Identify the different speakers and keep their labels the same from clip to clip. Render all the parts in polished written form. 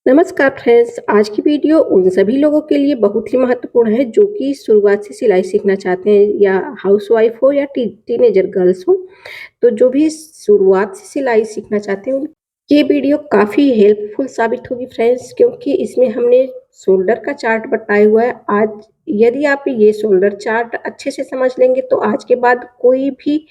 Speaker 1: नमस्कार फ्रेंड्स, आज की वीडियो उन सभी लोगों के लिए बहुत ही महत्वपूर्ण है जो कि शुरुआत से सिलाई सीखना चाहते हैं या हाउसवाइफ हो या टीनेजर गर्ल्स हो। तो जो भी शुरुआत से सिलाई सीखना चाहते हैं ये वीडियो काफ़ी हेल्पफुल साबित होगी फ्रेंड्स, क्योंकि इसमें हमने शोल्डर का चार्ट बताया हुआ है। आज यदि आप ये शोल्डर चार्ट अच्छे से समझ लेंगे तो आज के बाद कोई भी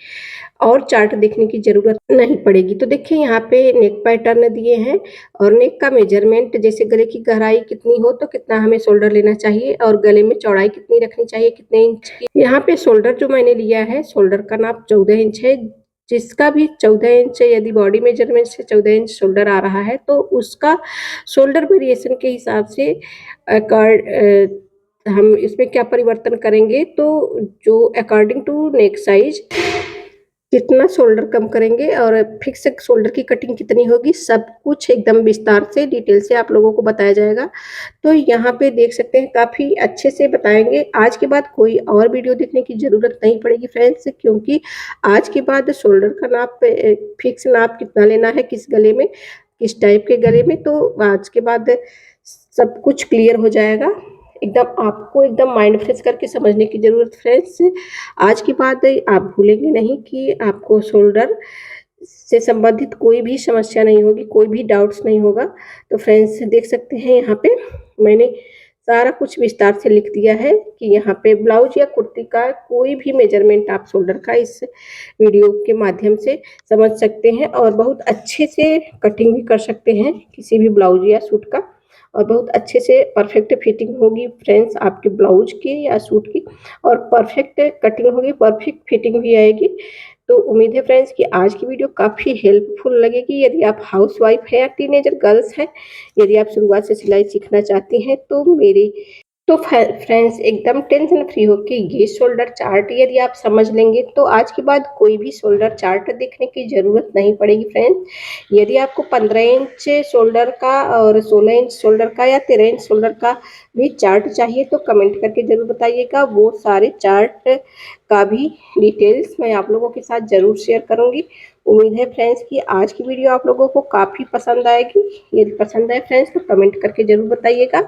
Speaker 1: और चार्ट देखने की ज़रूरत नहीं पड़ेगी। तो देखिए यहाँ पे नेक पैटर्न दिए हैं और नेक का मेजरमेंट, जैसे गले की गहराई कितनी हो तो कितना हमें शोल्डर लेना चाहिए और गले में चौड़ाई कितनी रखनी चाहिए, कितने इंच की। यहाँ पे शोल्डर जो मैंने लिया है, शोल्डर का नाप 14 इंच है। जिसका भी 14 इंच, यदि बॉडी मेजरमेंट से 14 इंच शोल्डर आ रहा है तो उसका शोल्डर वेरिएशन के हिसाब से हम इसमें क्या परिवर्तन करेंगे, तो जो अकॉर्डिंग टू नेक साइज कितना शोल्डर कम करेंगे और फिक्स शोल्डर की कटिंग कितनी होगी, सब कुछ एकदम विस्तार से डिटेल से आप लोगों को बताया जाएगा। तो यहाँ पे देख सकते हैं काफ़ी अच्छे से बताएंगे। आज के बाद कोई और वीडियो देखने की ज़रूरत नहीं पड़ेगी फ्रेंड्स, क्योंकि आज के बाद शोल्डर का नाप फिक्स नाप कितना लेना है, किस गले में, किस टाइप के गले में, तो आज के बाद सब कुछ क्लियर हो जाएगा। एकदम आपको एकदम माइंड फ्रेश करके समझने की ज़रूरत फ्रेंड्स। आज की बात आप भूलेंगे नहीं कि आपको शोल्डर से संबंधित कोई भी समस्या नहीं होगी, कोई भी डाउट्स नहीं होगा। तो फ्रेंड्स देख सकते हैं यहाँ पे मैंने सारा कुछ विस्तार से लिख दिया है कि यहाँ पे ब्लाउज या कुर्ती का कोई भी मेजरमेंट आप शोल्डर का इस वीडियो के माध्यम से समझ सकते हैं और बहुत अच्छे से कटिंग भी कर सकते हैं किसी भी ब्लाउज या सूट का, और बहुत अच्छे से परफेक्ट फिटिंग होगी फ्रेंड्स आपके ब्लाउज की या सूट की, और परफेक्ट कटिंग होगी, परफेक्ट फिटिंग भी आएगी। तो उम्मीद है फ्रेंड्स कि आज की वीडियो काफ़ी हेल्पफुल लगेगी। यदि आप हाउसवाइफ है या टीनेजर गर्ल्स हैं, यदि आप शुरुआत से सिलाई सीखना चाहती हैं तो फ्रेंड्स एकदम टेंशन फ्री होके ये शोल्डर चार्ट यदि आप समझ लेंगे तो आज के बाद कोई भी शोल्डर चार्ट देखने की ज़रूरत नहीं पड़ेगी फ्रेंड्स। यदि आपको 15 इंच शोल्डर का और 16 इंच शोल्डर का या 13 इंच शोल्डर का भी चार्ट चाहिए तो कमेंट करके ज़रूर बताइएगा। वो सारे चार्ट का भी डिटेल्स मैं आप लोगों के साथ ज़रूर शेयर करूँगी। उम्मीद है फ्रेंड्स कि आज की वीडियो आप लोगों को काफ़ी पसंद आएगी। यदि पसंद आए फ्रेंड्स तो कमेंट करके ज़रूर बताइएगा।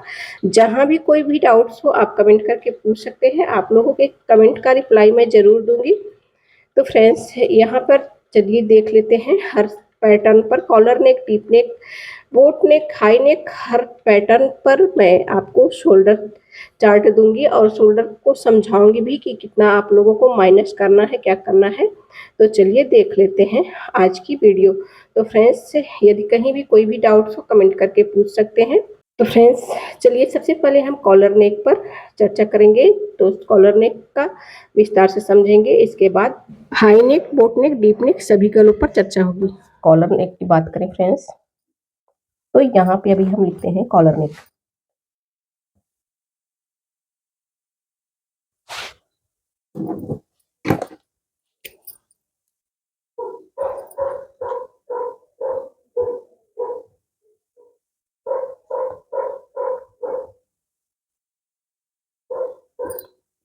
Speaker 1: जहाँ भी कोई भी डाउट्स हो आप कमेंट करके पूछ सकते हैं, आप लोगों के कमेंट का रिप्लाई मैं ज़रूर दूंगी। तो फ्रेंड्स यहाँ पर चलिए देख लेते हैं हर पैटर्न पर, collar neck, deep neck, boat neck, high neck, हर पैटर्न पर मैं आपको शोल्डर चार्ट दूंगी और शोल्डर को समझाऊंगी भी कि कितना आप लोगों को माइनस करना है, क्या करना है। तो चलिए देख लेते हैं आज की वीडियो। तो फ्रेंड्स यदि कहीं भी कोई भी डाउट्स हो कमेंट करके पूछ सकते हैं। तो फ्रेंड्स चलिए सबसे पहले हम कॉलर नेक पर चर्चा करेंगे। तो कॉलर नेक का विस्तार से समझेंगे, इसके बाद हाई नेक, बोट नेक, डीप नेक सभी गलों पर चर्चा होगी। कॉलर नेक की बात करें फ्रेंड्स तो यहाँ पे अभी हम लिखते हैं कॉलर नेक।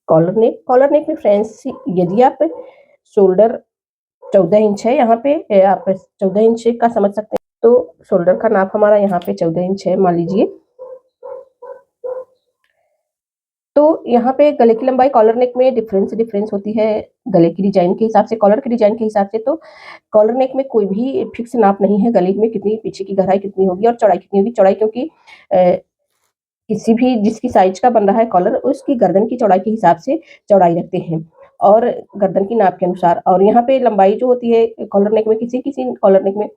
Speaker 1: कॉलर नेक में फ्रेंड्स यदि आप शोल्डर 14 इंच है, यहाँ पे आप 14 इंच का समझ सकते हैं। तो शोल्डर का नाप हमारा यहाँ पे 14 इंच है मान लीजिए। तो यहाँ पे गले की लंबाई कॉलर नेक में डिफरेंस होती है गले की डिजाइन के हिसाब से, कॉलर की डिजाइन के हिसाब से। तो कॉलर नेक में कोई भी फिक्स नाप नहीं है गले में कितनी पीछे की गहराई कितनी होगी और चौड़ाई कितनी होगी। चौड़ाई क्योंकि किसी भी जिसकी साइज का बन रहा है कॉलर उसकी गर्दन की चौड़ाई के हिसाब से चौड़ाई रखते हैं और गर्दन की नाप के अनुसार। और यहाँ पे लंबाई जो होती है कॉलर नेक में, किसी किसी कॉलर नेक में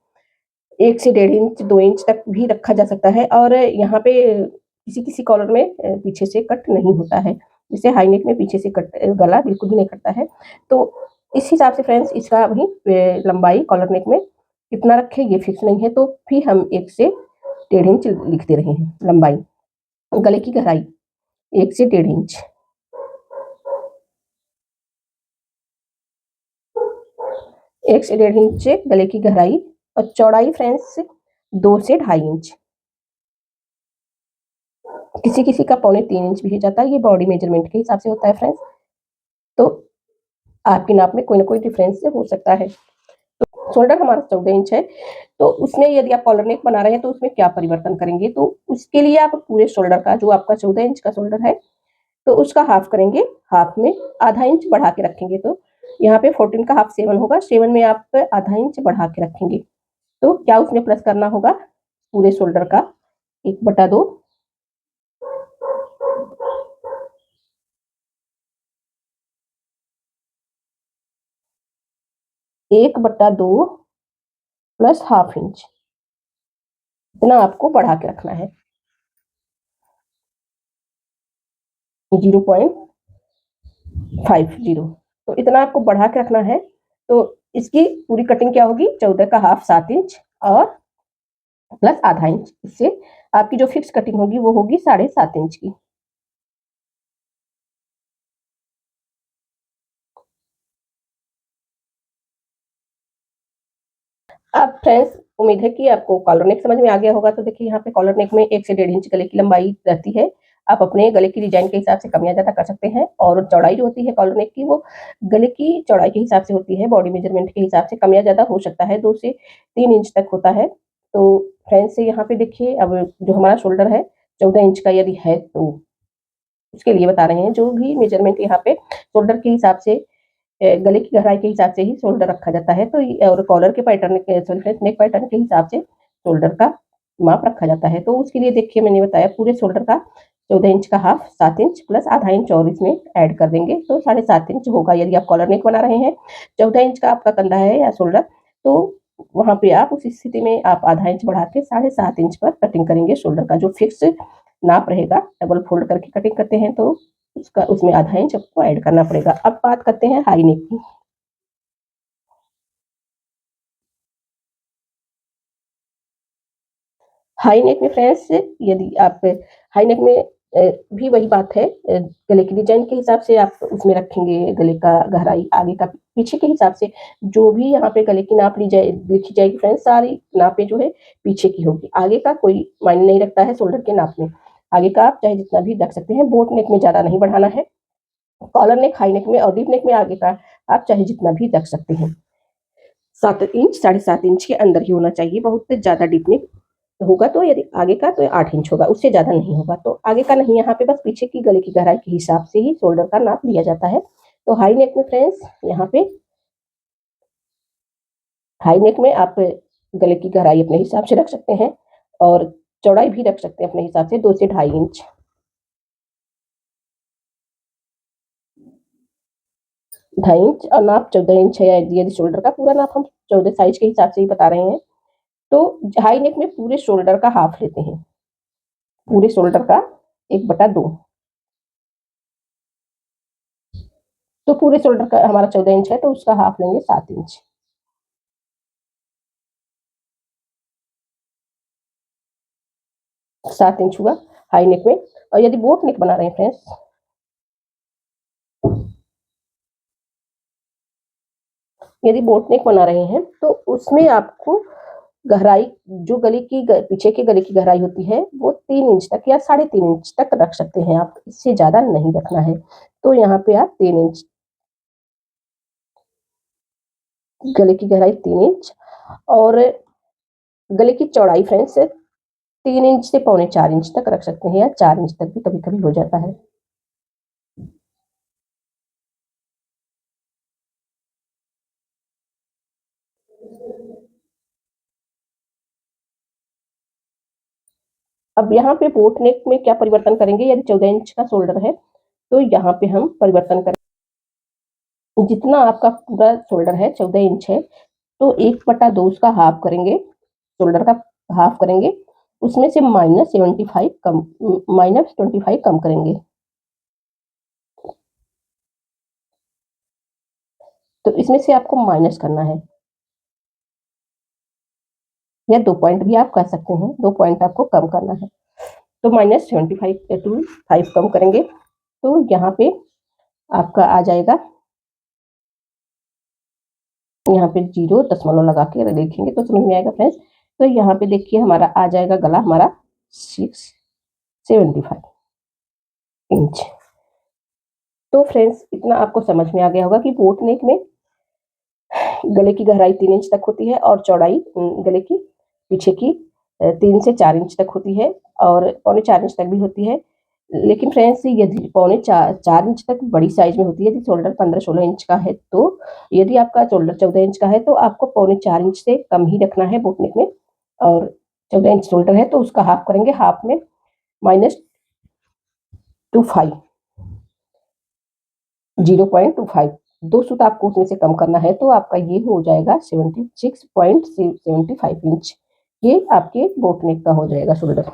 Speaker 1: 1 से 1.5 इंच 2 इंच तक भी रखा जा सकता है। और यहाँ पे किसी किसी कॉलर में पीछे से कट नहीं होता है, जैसे हाई नेक में पीछे से कट गला बिल्कुल भी नहीं कटता है। तो इस हिसाब से फ्रेंड्स इसका अभी लंबाई कॉलर नेक में कितना रखे ये फिक्स नहीं है, तो भी हम 1 से 1.5 इंच लिख दे रहे हैं लंबाई। गले की गहराई 1 से 1.5 इंच, 1 से 1.5 इंच गले की गहराई और चौड़ाई फ्रेंड्स 2 से 2.5 इंच। किसी किसी का 2.25 इंच भी हो जाता है, ये बॉडी मेजरमेंट के हिसाब से होता है फ्रेंड्स। तो आपकी नाप में कोई ना कोई डिफरेंस हो सकता है। शोल्डर हमारा 14 इंच है, तो उसमें यदि आप कॉलर नेक बना रहे हैं तो उसमें क्या परिवर्तन करेंगे, तो उसके लिए आप पूरे शोल्डर का जो आपका 14 इंच का शोल्डर है तो उसका हाफ करेंगे, हाफ में आधा इंच बढ़ा के रखेंगे। तो यहाँ पे 14 का हाफ 7 होगा, 7 में आप आधा इंच बढ़ा के रखेंगे। तो क्या उसमें प्लस करना होगा, पूरे शोल्डर का 1/2, 1/2 प्लस हाफ इंच, इतना आपको बढ़ा के रखना है। 0.50, तो इतना आपको बढ़ा के रखना है। तो इसकी पूरी कटिंग क्या होगी, 14 का हाफ 7 इंच और प्लस आधा इंच, इससे आपकी जो फिक्स कटिंग होगी वो होगी 7.5 इंच की। अब फ्रेंड्स, उम्मीद है कि आपको कॉलर नेक समझ में आ गया होगा। तो देखिए यहाँ पे कॉलर नेक में 1 से 1.5 इंच गले की लंबाई रहती है। आप अपने गले की डिजाइन के हिसाब से कम या ज्यादा कर सकते हैं, और चौड़ाई जो होती है कॉलर नेक की वो गले की चौड़ाई के हिसाब से होती है, बॉडी मेजरमेंट के हिसाब से कम या ज्यादा हो सकता है, 2 से 3 इंच तक होता है। तो फ्रेंड्स यहाँ पे देखिए, अब जो हमारा शोल्डर है 14 इंच का यदि है तो उसके लिए बता रहे हैं, जो भी मेजरमेंट यहाँ पे शोल्डर के हिसाब से, गले की गहराई के हिसाब से ही शोल्डर रखा जाता है। तो और कॉलर के पैटर्न के, नेक पैटर्न के हिसाब से शोल्डर का माप रखा जाता है। तो उसके लिए देखिए मैंने बताया, पूरे शोल्डर का 14 इंच का हाफ 7 इंच प्लस आधा इंच और इसमें ऐड कर देंगे, तो 7.5 इंच होगा। यदि आप कॉलर नेक बना रहे हैं, 14 इंच का आपका कंधा है या शोल्डर, तो वहां पे आप उस स्थिति में आप आधा इंच बढ़ा के 7.5 इंच पर कटिंग करेंगे। शोल्डर का जो फिक्स नाप रहेगा, डबल फोल्ड करके कटिंग करते हैं तो उसका उसमें आधा इंच आपको ऐड करना पड़ेगा। अब बात करते हैं हाई नेक की। हाई नेक में फ्रेंड्स, यदि आप हाई नेक में भी वही बात है, गले की डिजाइन के हिसाब से आप उसमें रखेंगे गले का गहराई, आगे का पीछे के हिसाब से। जो भी यहाँ पे गले की नाप लिखी जाएगी फ्रेंड्स, सारी नापे जो है पीछे की होगी, आगे का कोई मायने नहीं रखता है शोल्डर के नाप में। आगे का आप चाहे जितना भी रख सकते हैं, बोट नेक में ज्यादा नहीं बढ़ाना है। कॉलर नेक, हाई नेक में और डीप नेक में आगे का आप चाहे जितना भी रख सकते हैं। 7 इंच, 7.5 इंच के अंदर ही होना चाहिए। बहुत ज्यादा डीप नेक होगा तो यदि आगे का तो 8 इंच होगा, उससे ज्यादा नहीं होगा। तो आगे का नहीं, यहाँ पे बस पीछे की गले की गहराई के हिसाब से ही शोल्डर का नाप लिया जाता है। तो हाई नेक में फ्रेंड्स, यहाँ पे हाई नेक में आप गले की गहराई अपने हिसाब से रख सकते हैं, और चौड़ाई भी रख सकते हैं अपने हिसाब से, 2 से 2.5 इंच। 2.5 इंच और नाप 14 इंच है। यदि शोल्डर का पूरा नाप हम 14 साइज के हिसाब से ही बता रहे हैं, तो हाई नेक में पूरे शोल्डर का हाफ लेते हैं, पूरे शोल्डर का 1/2। तो पूरे शोल्डर का हमारा 14 इंच है, तो उसका हाफ लेंगे 7 इंच। 7 इंच हुआ हाई नेक में। और यदि बोट नेक बना रहे हैं फ्रेंड्स, यदि बोट नेक बना रहे हैं तो उसमें आपको गहराई, जो गले की पीछे के गले की गहराई होती है वो 3 इंच तक या 3.5 इंच तक रख सकते हैं आप, इससे ज्यादा नहीं रखना है। तो यहाँ पे आप 3 इंच, गले की गहराई 3 इंच, और गले की चौड़ाई फ्रेंड्स 3 इंच से 3.25 इंच तक रख सकते हैं, या 4 इंच तक भी कभी कभी हो जाता है। अब यहाँ पे बोट नेक में क्या परिवर्तन करेंगे, यदि 14 इंच का शोल्डर है तो यहाँ पे हम परिवर्तन करेंगे, जितना आपका पूरा शोल्डर है 14 इंच है, तो 1/2 उसका हाफ करेंगे, शोल्डर का हाफ करेंगे, उसमें से -25 कम करेंगे। तो इसमें से आपको माइनस करना है, या 2 पॉइंट भी आप कर सकते हैं, 2 पॉइंट आपको कम करना है। तो -25 कम करेंगे, तो यहाँ पे आपका आ जाएगा, यहाँ पे 0 दशमलव लगा के देखेंगे तो समझ में आएगा फ्रेंड्स। तो यहाँ पे देखिए हमारा आ जाएगा गला हमारा 675 इंच। तो फ्रेंड्स, इतना आपको समझ में आ गया होगा कि बोट नेक में गले की गहराई 3 इंच तक होती है और चौड़ाई गले की पीछे की 3 से 4 इंच तक होती है और पौने 4 इंच तक भी होती है। लेकिन फ्रेंड्स यदि पौने 4 इंच तक बड़ी साइज में होती है, यदि शोल्डर 15-16 इंच का है, तो यदि आपका शोल्डर 14 इंच का है तो आपको पौने 4 इंच से कम ही रखना है बोट नेक में। और 14 इंच शोल्डर है तो उसका हाफ करेंगे, हाफ में -25 0.25 2 सूत आपको उसमें से कम करना है तो आपका ये हो जाएगा 76.75 इंच। ये आपके बोट नेक का हो जाएगा शोल्डर।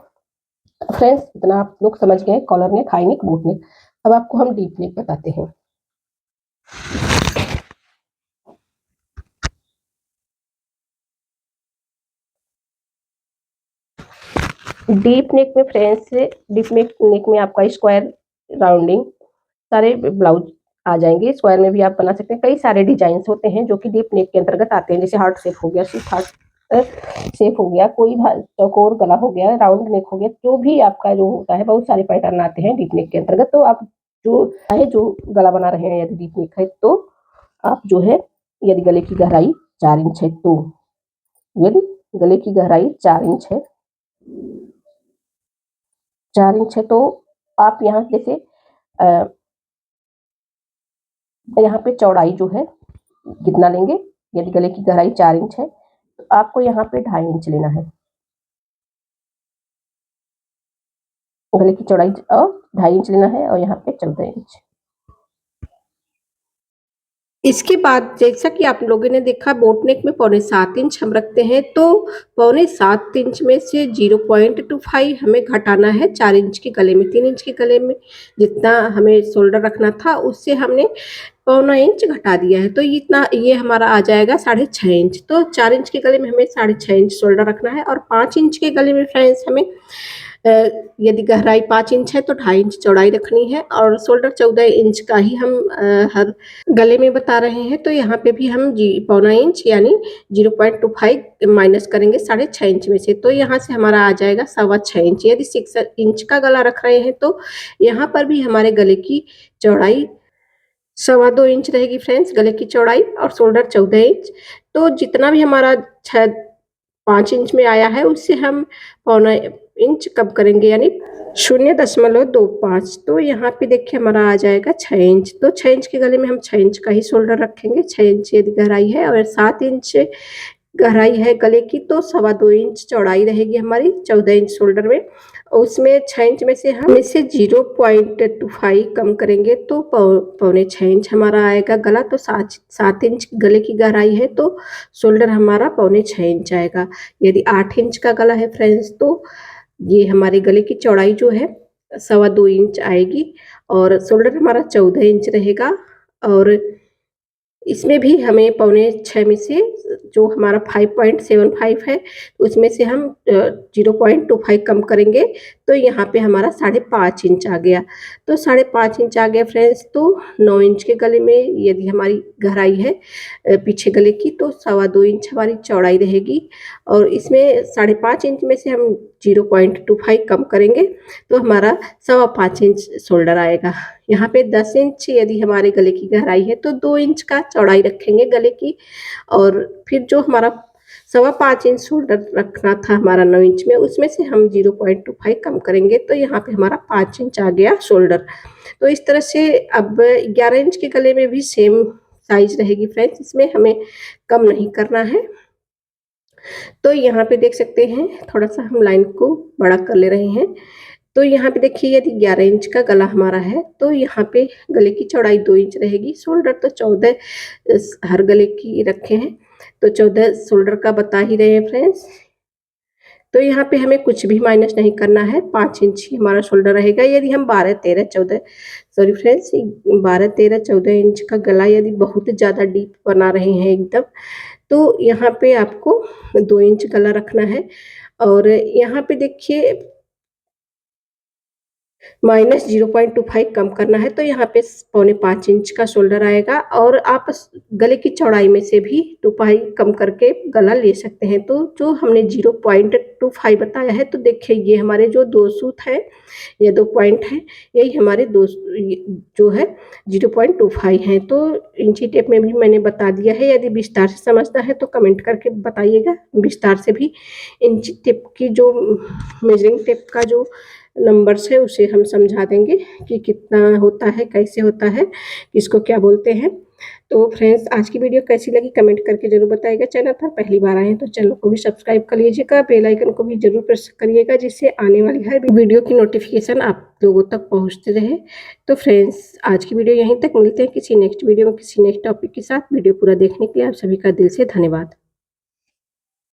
Speaker 1: फ्रेंड्स इतना आप लोग समझ गए, collar neck, high neck, boat neck. अब आपको हम डीप नेक बताते हैं। डीप नेक में फ्रेंड्स, डीप नेक में आपका स्क्वायर राउंडिंग सारे ब्लाउज आ जाएंगे। स्क्वायर में भी आप बना सकते हैं, कई सारे डिजाइन होते हैं जो कि डीप नेक के अंतर्गत आते हैं, जैसे हार्ट शेप हो गया, स्विफ्ट हार्ट शेप हो गया, कोई चौकोर गला हो गया, राउंड नेक हो गया, जो भी आपका जो होता है बहुत सारे पैटर्न आते हैं डीप नेक के अंतर्गत। तो आप जो चाहे जो गला बना रहे हैं, यदि डीप नेक है तो आप जो है, यदि गले की गहराई 4 इंच है तो, यदि गले की गहराई 4 इंच है, 4 इंच है तो आप यहाँ जैसे यहाँ पे चौड़ाई जो है कितना लेंगे, यदि गले की गहराई 4 इंच है तो आपको यहाँ पे 2.5 इंच लेना है। गले की चौड़ाई और 2.5 इंच लेना है और यहाँ पे 14 इंच। इसके बाद जैसा कि आप लोगों ने देखा, बोट नेक में 7.25 इंच हम रखते हैं, तो 7.25 इंच में से 0.25 हमें घटाना है 4 इंच के गले में। 3 इंच के गले में जितना हमें शोल्डर रखना था उससे हमने 1.25 इंच घटा दिया है, तो इतना ये हमारा आ जाएगा 6.5 इंच। तो 4 इंच के गले में हमें 6.5 इंच शोल्डर रखना है और 5 इंच के गले में फ्रेंड्स हमें यदि गहराई 5 इंच है तो 2.5 इंच चौड़ाई रखनी है और शोल्डर 14 इंच का ही हम हर गले में बता रहे हैं। तो यहाँ पे भी हम 1.25 इंच यानी 0.25 माइनस करेंगे 6.5 इंच में से, तो यहाँ से हमारा आ जाएगा 6.25 इंच। यदि 6 इंच का गला रख रहे हैं तो यहाँ पर भी हमारे गले की चौड़ाई 2.25 इंच रहेगी फ्रेंड्स, गले की चौड़ाई, और शोल्डर 14 इंच। तो जितना भी हमारा 5 इंच में आया है उससे हम 1.25 इंच कम करेंगे यानी 0.25। तो यहाँ पे देखिए हमारा आ जाएगा 6 इंच। तो 6 इंच के गले में हम 6 इंच का ही शोल्डर रखेंगे। 6 इंच यदि गहराई है और 7 इंच गहराई है गले की तो 2.25 इंच चौड़ाई रहेगी हमारी 14 इंच शोल्डर में। उसमें 6 इंच में से हम इसे 0.25 कम करेंगे तो 6.25 इंच हमारा आएगा गला। तो 7 इंच गले की गहराई है तो शोल्डर हमारा 6.25 इंच आएगा। यदि 8 इंच का गला है फ्रेंड्स तो ये हमारे गले की चौड़ाई जो है 2.25 इंच आएगी और शोल्डर हमारा 14 इंच रहेगा। और इसमें भी हमें 6.25 में से जो हमारा 5.75 है उसमें से हम 0.25 कम करेंगे तो यहाँ पे हमारा 5.5 इंच आ गया। तो 5.5 इंच आ गया फ्रेंड्स। तो 9 इंच के गले में यदि हमारी गहराई है पीछे गले की तो 2.25 इंच हमारी चौड़ाई रहेगी और इसमें 5.5 इंच में से हम 0.25 कम करेंगे तो हमारा 5.25 इंच शोल्डर आएगा। यहाँ पे 10 इंच यदि हमारे गले की गहराई है तो 2 इंच का चौड़ाई रखेंगे गले की और फिर जो हमारा 5.25 इंच शोल्डर रखना था हमारा 9 इंच में उसमें से हम 0.25 कम करेंगे तो यहाँ पे हमारा 5 इंच आ गया शोल्डर। तो इस तरह से अब 11 इंच के गले में भी सेम साइज रहेगी फ्रेंड्स, इसमें हमें कम नहीं करना है। तो यहाँ पे देख सकते हैं थोड़ा सा हम लाइन को बड़ा कर ले रहे हैं। तो यहाँ पे देखिए यदि 11 इंच का गला हमारा है तो यहाँ पे गले की चौड़ाई 2 इंच रहेगी। शोल्डर तो 14 हर गले की रखे हैं तो 14 शोल्डर का बता ही रहे हैं फ्रेंड्स। तो यहाँ पे हमें कुछ भी माइनस नहीं करना है, 5 इंच ही हमारा शोल्डर रहेगा। यदि हम 12, 13, 14 सॉरी फ्रेंड्स 12, 13, 14 इंच का गला यदि बहुत ज़्यादा डीप बना रहे हैं एकदम तो यहाँ पे आपको 2 इंच गला रखना है। और यहाँ पे देखिए -0.25 कम करना है तो यहाँ पे पौने 5 इंच का शोल्डर आएगा और आप गले की चौड़ाई में से भी 2 कम करके गला ले सकते हैं। तो जो हमने 0.25 बताया है तो देखिए ये हमारे जो 2 सूत है, ये 2 पॉइंट हैं, यही हमारे जो है 0.25 हैं। तो इंची टेप में भी मैंने बता दिया है, यदि विस्तार से समझना है तो कमेंट करके बताइएगा। विस्तार से भी इंची टेप की जो मेजरिंग टेप का जो नंबर्स है उसे हम समझा देंगे कि कितना होता है, कैसे होता है, किसको क्या बोलते हैं। तो फ्रेंड्स आज की वीडियो कैसी लगी कमेंट करके ज़रूर बताइएगा। चैनल पर पहली बार आए हैं तो चैनल को भी सब्सक्राइब कर लीजिएगा, बेल आइकन को भी ज़रूर प्रेस करिएगा जिससे आने वाली हर वीडियो की नोटिफिकेशन आप लोगों तक पहुँचते रहे। तो फ्रेंड्स आज की वीडियो यहीं तक, मिलते हैं किसी नेक्स्ट वीडियो में किसी नेक्स्ट टॉपिक के साथ। वीडियो पूरा देखने के लिए आप सभी का दिल से धन्यवाद।